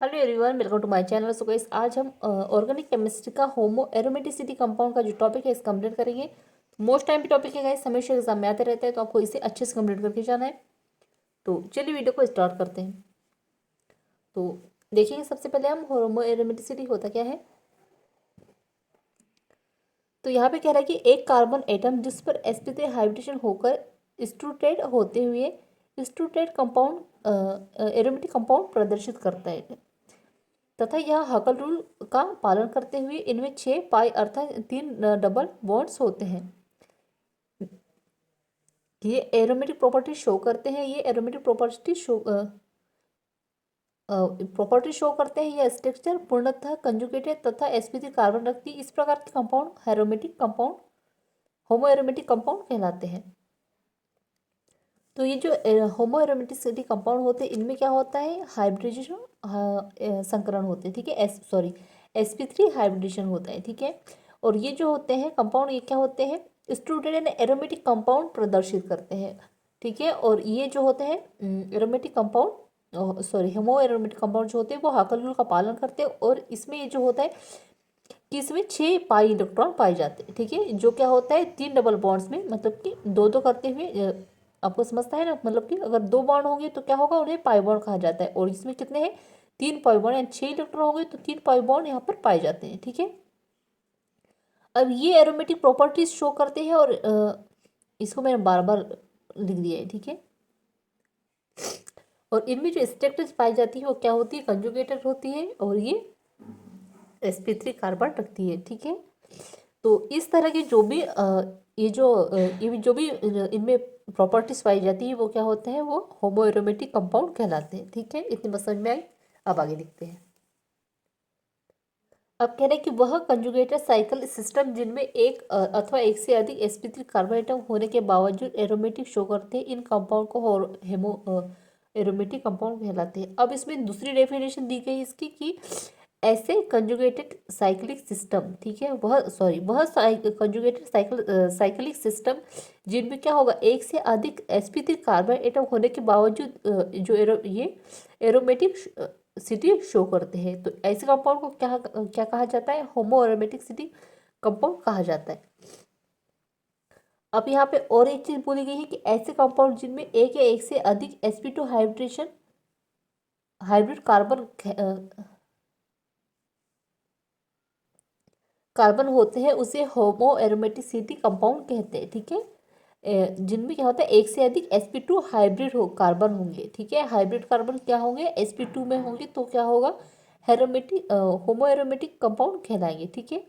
Hello everyone, welcome to my channel. So guys, आज हम organic chemistry का होमो aromaticity compound का जो टॉपिक है इस कंप्लीट करेंगे। मोस्ट टाइम पे टॉपिक है गाइस, हमेशा एग्जाम में आते रहते हैं, तो आपको इसे अच्छे से कंप्लीट करके जाना है। तो चलिए वीडियो को स्टार्ट करते हैं। तो देखिए, सबसे पहले हम होमो एरोमेटिसिटी होता क्या है। तो यहाँ पे कह रहा है कि एक कार्बन एटम जिस पर sp3 हाइब्रिडेशन होकर स्टूटेड होते हुए स्टूटेड कंपाउंड एरोमेटिक कंपाउंड प्रदर्शित करता है तथा यह हकल रूल का पालन करते हुए इनमें 6 पाई अर्थात 3 डबल बॉन्ड्स होते हैं। ये एरोमेटिक प्रॉपर्टी शो करते हैं, ये एरोमेटिक प्रॉपर्टी शो करते हैं। यह स्ट्रक्चर पूर्णतः कंजुगेटेड तथा sp3 कार्बन रखती है। इस प्रकार के कंपाउंड एरोमेटिक कंपाउंड होमो एरोमेटिक कंपाउंड कहलाते हैं। तो ये जो होमो एरोमेटिसिटी कंपाउंड होते हैं, इनमें क्या होता है, हाइब्रिडेशन संकरण होते हैं, ठीक है। sp3 हाइब्रिडेशन होता है, ठीक है। और ये जो होते हैं कंपाउंड, ये क्या होते हैं, स्टूडेंट एंड एरोमेटिक कंपाउंड प्रदर्शित करते हैं, ठीक है। और ये जो होते हैं एरोमेटिक कंपाउंड, होमो एरोमेटिक कंपाउंड जो होते हैं वो हाकल रूल का पालन करते हैं। और इसमें ये जो होता है कि इसमें 6 पाई इलेक्ट्रॉन पाए जाते हैं, ठीक है। जो क्या होता है, 3 डबल बॉन्ड्स में, मतलब कि दो दो करते हुए, आपको समझता है ना, मतलब कि अगर 2 बॉन्ड होंगे तो क्या होगा, उन्हें पाई बॉन्ड कहा जाता है। और इसमें कितने हैं, 3 पाई बॉन्ड, यानी 6 इलेक्ट्रॉन होंगे तो 3 पाई बॉन्ड यहाँ पर पाए जाते हैं, ठीक है। अब ये एरोमेटिक प्रॉपर्टीज शो करते हैं, और इसको मैंने बार बार लिख दिया है, ठीक है। और इनमें जो स्ट्रक्चर्स पाई जाती है वो क्या होती है, कंजुगेटेड होती है, और ये sp3 कार्बन रखती है, ठीक है। तो इस तरह की जो भी ये जो भी इनमें प्रॉपर्टीज पाई जाती है वो क्या होते हैं, वो होमो एरोमेटिक कंपाउंड कहलाते हैं, ठीक है। इतनी बात समझ में आई। अब आगे लिखते हैं। अब कह रहे हैं कि वह कंजुगेटेड साइकिल सिस्टम जिनमें एक अथवा एक से अधिक sp3 कार्बन एटम होने के बावजूद एरोमेटिक शो करते हैं, इन कंपाउंड को हेमो एरोमेटिक कंपाउंड कहलाते हैं। अब इसमें दूसरी डेफिनेशन दी गई इसकी कि ऐसे कंजुगेटेड साइक्लिक सिस्टम, ठीक है, वह कंजुगेटेड साइक्लिक सिस्टम जिनमें क्या होगा, एक से अधिक sp3 कार्बन एटम होने के बावजूद ये एरोमेटिक सिटी शो करते हैं। तो ऐसे कंपाउंड को क्या क्या कहा जाता है, होमो एरोमेटिक सिटी कंपाउंड कहा जाता है। अब यहाँ पे और एक चीज बोली गई है कि ऐसे कंपाउंड जिनमें एक या एक से अधिक sp2 हाइब्रिड कार्बन होते हैं उसे होमो एरोमेटिसिटी कंपाउंड कहते हैं, ठीक है। जिनमें क्या होता है, एक से अधिक sp2 हाइब्रिड कार्बन होंगे, ठीक है। हाइब्रिड कार्बन क्या होंगे, sp2 में होंगे, तो क्या होगा, होमो एरोमेटिक कंपाउंड कहलाएंगे, ठीक है।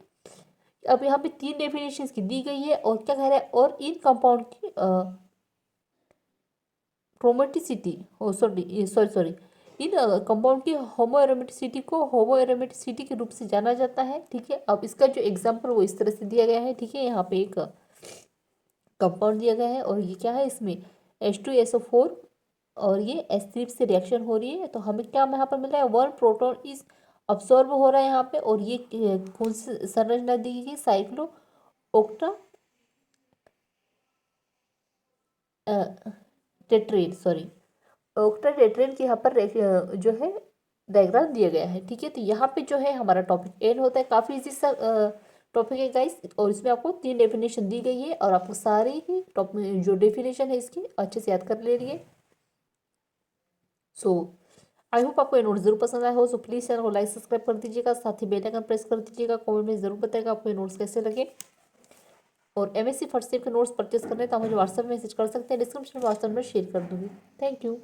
अब यहाँ पे 3 डेफिनेशन की दी गई है, और क्या कह रहा है, और इन कंपाउंड की क्रोमेटिसिटी, सॉरी सॉरी सॉरी इन कंपाउंड की होमो एरोमेटिसिटी को होमो एरोमेटिसिटी के रूप से जाना जाता है, ठीक है। अब इसका जो एग्जाम्पल वो इस तरह से दिया गया है, ठीक है। यहाँ पे एक कंपाउंड दिया गया है, और ये क्या है, इसमें H2SO4 और ये H3 से रिएक्शन हो रही है। तो हमें क्या यहाँ पर मिल रहा है, 1 प्रोटॉन इस अब्सॉर्ब हो रहा है यहाँ पे। और ये कौन सी संरचना दी गई, साइक्लो ओक्टा टेट्रेन, सॉरी, ओक्टा टेट्रेन के यहाँ पर जो है डायग्राम दिया गया है, ठीक है। तो यहाँ पे जो है हमारा टॉपिक एंड होता है। काफ़ी इजी सा टॉपिक है गाइस, और इसमें आपको 3 डेफिनेशन दी गई है, और आपको सारी ही टॉपिक जो डेफिनेशन है इसकी अच्छे से याद कर ले रही है। सो आई होप आपको ये नोट जरूर पसंद आया हो। सो प्लीज़ चैनल को लाइक सब्सक्राइब कर दीजिएगा, साथ ही बेल आइकन प्रेस कर दीजिएगा। कमेंट में जरूर बताएगा आपको ये नोट्स कैसे लगे। और MSc फर्स्ट ईयर के नोट्स परचेस करने तो आप मुझे व्हाट्सएप में मैसेज कर सकते हैं, डिस्क्रिप्शन में व्हाट्सएप में शेयर कर दूँगी। Thank you.